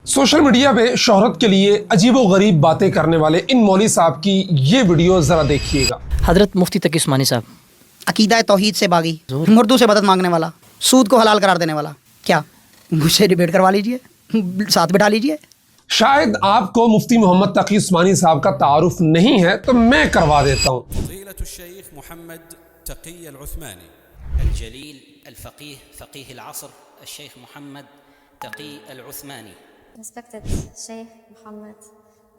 Social media पे शोहरत के लिए अजीबो गरीब बातें करने वाले इन मौलवी साहब की ये वीडियो ज़रा देखिएगा। हज़रत मुफ्ती तकी उस्मानी साहब, अकीदा तौहीद से बागी, मुर्दों से मदद मांगने वाला, सूद को हलाल करार देने वाला, क्या मुझसे डिबेट करवा लीजिए, साथ बिठा लीजिए। शायद आपको मुफ्ती मोहम्मद तकी उस्मानी साहब का तारुफ नहीं है तो मैं करवा देता हूँ। الشيخ محمد تقي العثماني الجليل الفقيه فقيه العصر الشيخ محمد Taqi العثماني. Respected Sheikh Muhammad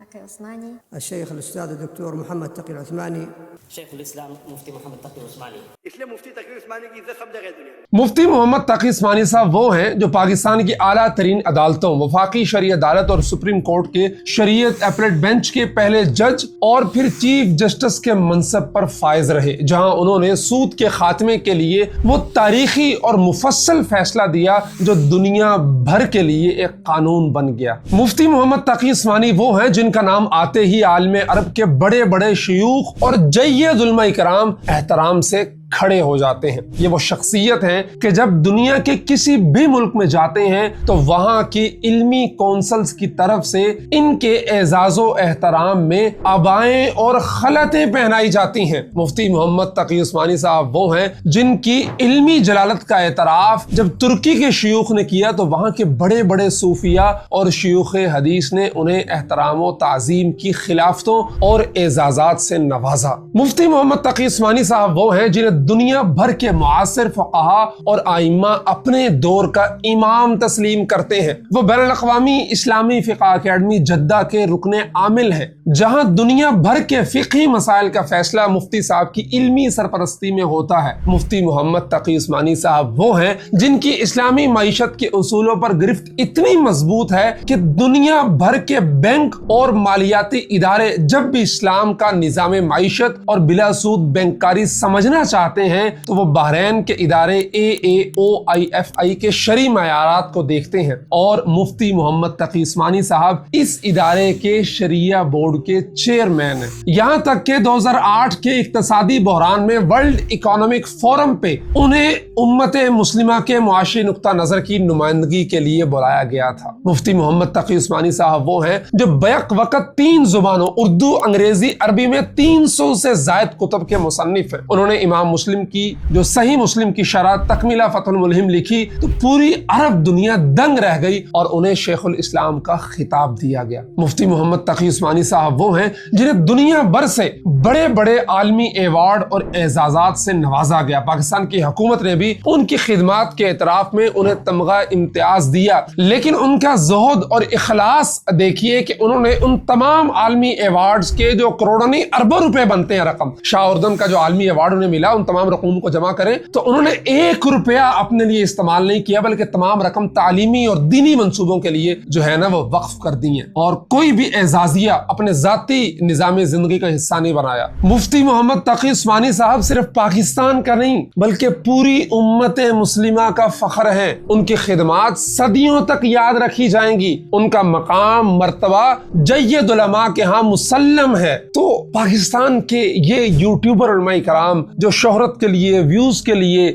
Taqi Usmani. الشيخ الأستاذ الدكتور محمد تقي العثماني. شيخ الإسلام مفتي محمد تقي العثماني. इसलिए मुफ्ती तकी उस्मानी की इज्जत सब जगह दुनिया में। मुफ्ती मोहम्मद तकी उस्मानी साहब वो हैं जो पाकिस्तान की आला तरीन अदालतों, वफाकी शरीय अदालत और सुप्रीम कोर्ट के शरीयत एपलेट बेंच के पहले जज और फिर चीफ जस्टिस के मनसब पर फायज रहे, जहां उन्होंने सूद के खात्मे के लिए वो तारीखी और मुफस्सल फैसला दिया जो दुनिया भर के लिए एक कानून बन गया। मुफ्ती मोहम्मद तकी उस्मानी वो हैं जिनका नाम आते ही आलम अरब के बड़े बड़े शयूख और जय्यद उलमा इकराम एहतराम से खड़े हो जाते हैं। ये वो शख्सियत हैं कि जब दुनिया के किसी भी मुल्क में जाते हैं तो वहां की इल्मी कौंसल्स की तरफ से इनके एजाज़ो एहतराम में अबाएं और खलतें पहनाई जाती हैं। मुफ्ती मोहम्मद तकी उस्मानी साहब वो हैं जिनकी इल्मी जलालत का एतराफ़ जब तुर्की के शयूख ने किया तो वहां के बड़े बड़े सूफिया और शयूख हदीस ने उन्हें एहतराम व ताज़ीम की खिलाफतों और एजाज़ात से नवाजा। मुफ्ती मोहम्मद तकी उस्मानी साहब वो हैं जिन्हें दुनिया भर के मुआसिर फुक़हा और आइम्मा अपने दौर का इमाम तस्लीम करते हैं। वो बैनुल अक़वामी इस्लामी फ़िक़्ह अकेडमी जद्दा के रुकने आमिल हैं, जहां दुनिया भर के फ़िक़ही मसाइल का फैसला मुफ्ती साहब की इल्मी सरपरस्ती में होता है। मुफ्ती मोहम्मद तकी उस्मानी साहब वो हैं जिनकी इस्लामी मईशत के उसूलों पर गिरफ्त इतनी मजबूत है कि दुनिया भर के बैंक और मालियाती इदारे जब भी इस्लाम का निज़ाम मईशत और बिलासूद बैंककारी समझना चाहते हैं तो वो बहरैन के इदारे AAOIFI के शरई मयारात को देखते हैं और मुफ्ती मोहम्मद तकी उस्मानी साहब इस इदारे के शरिया बोर्ड के चेयरमैन हैं। यहाँ तक के 2008 के इक्तसादी बहरान में वर्ल्ड इकोनॉमिक फोरम पे उन्हें उम्मत मुस्लिमा के मुआशी नुक्ता नजर की नुमाइंदगी के लिए बुलाया गया था। मुफ्ती मोहम्मद तकी उस्मानी साहब वो हैं जो बैक वक्त 3 जुबानों उर्दू, अंग्रेजी, अरबी में 300 से जायद कुतुब के मुसन्निफ हैं। उन्होंने इमाम मुस्लिम की जो सही मुस्लिम की शरह तकमीला फतहुल मुल्हिम लिखी तो पूरी अरब दुनिया दंग रह गई और उन्हें शेखुल इस्लाम का खिताब दिया गया। मुफ्ती मोहम्मद तकी उस्मानी साहब वो हैं जिन्हें दुनिया भर से बड़े बड़े आलमी एवार्ड और एजाजात से नवाजा गया। पाकिस्तान की हुकूमत ने भी उनकी खिदमात के एतराफ में उन्हें तमगा इम्तियाज दिया, लेकिन उनका ज़ुहद और इखलास देखिए कि उन्होंने उन तमाम आलमी एवार्ड्स के जो करोड़ों नहीं अरबों रुपए बनते हैं रकम, शाह का जो आलमी अवार्ड उन्हें मिला उन तमाम रकूम को जमा करें तो उन्होंने 1 रुपया अपने लिए इस्तेमाल नहीं किया, बल्कि तमाम रकम तालीमी और दीनी मंसूबों के लिए जो है ना वो वक्फ कर दी है और कोई भी एजाजिया अपने जाती निजाम जिंदगी का हिस्सा नहीं बनाया। मुफ्ती मोहम्मद तकी उस्मानी साहब सिर्फ पाकिस्तान का नहीं बल्कि पूरी उम्मत मुस्लिमा का फख्र है। उनकी खिदमात सदियों तक याद रखी जाएंगी, उनका मकाम मर्तबा जय्यद उलमा के यहाँ मुसल्लम है। तो पाकिस्तान के ये यूट्यूबर उलमा इकराम जो शोहरत के लिए, व्यूज के लिए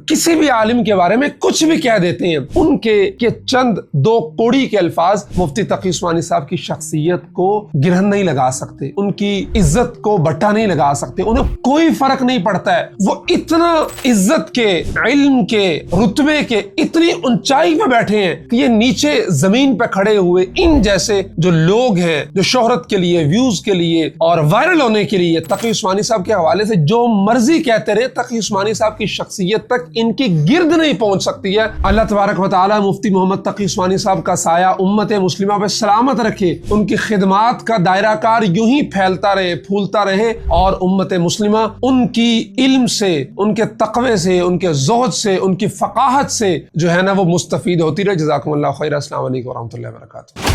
किसी भी आलिम के बारे में कुछ भी कह देते हैं, उनके के चंद 2 कोड़ी के अल्फाज मुफ्ती तकी उस्मानी साहब की शख्सियत को गिरहन नहीं लगा सकते, उनकी इज्जत को बट्टा नहीं लगा सकते। उन्हें कोई फर्क नहीं पड़ता है, वो इतना इज्जत के, इल्म के, रुतबे के इतनी ऊंचाई पे बैठे हैं कि ये नीचे जमीन पे खड़े हुए इन जैसे जो लोग हैं जो शोहरत के लिए, व्यूज के लिए और वायरल होने के लिए तकी उस्मानी साहब के हवाले से जो मर्जी कहते रहे, तकी उस्मानी साहब की शख्सियत तक इनकी गिरद नहीं पहुंच सकती है। अल्लाह तबारक व तआला मुफ्ती मोहम्मद तकी उस्मानी साहब का साया उम्मत मुस्लिमा पे सलामत रखे, उनकी खिदमात का दायरा कार यूं ही फैलता रहे, फूलता रहे और उम्मत मुस्लिमा उनकी इल्म से, उनके तक़वे से, उनके ज़ुहद से, उनकी फ़क़ाहत से जो है ना वो मुस्तफ़ीद होती रहे। जज़ाकुमुल्लाह खैर। अस्सलामु अलैकुम व रहमतुल्लाहि व बरकातुहू।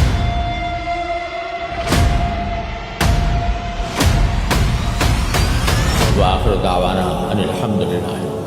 व आखिर दावाना अनिल हम्दुलिल्लाह।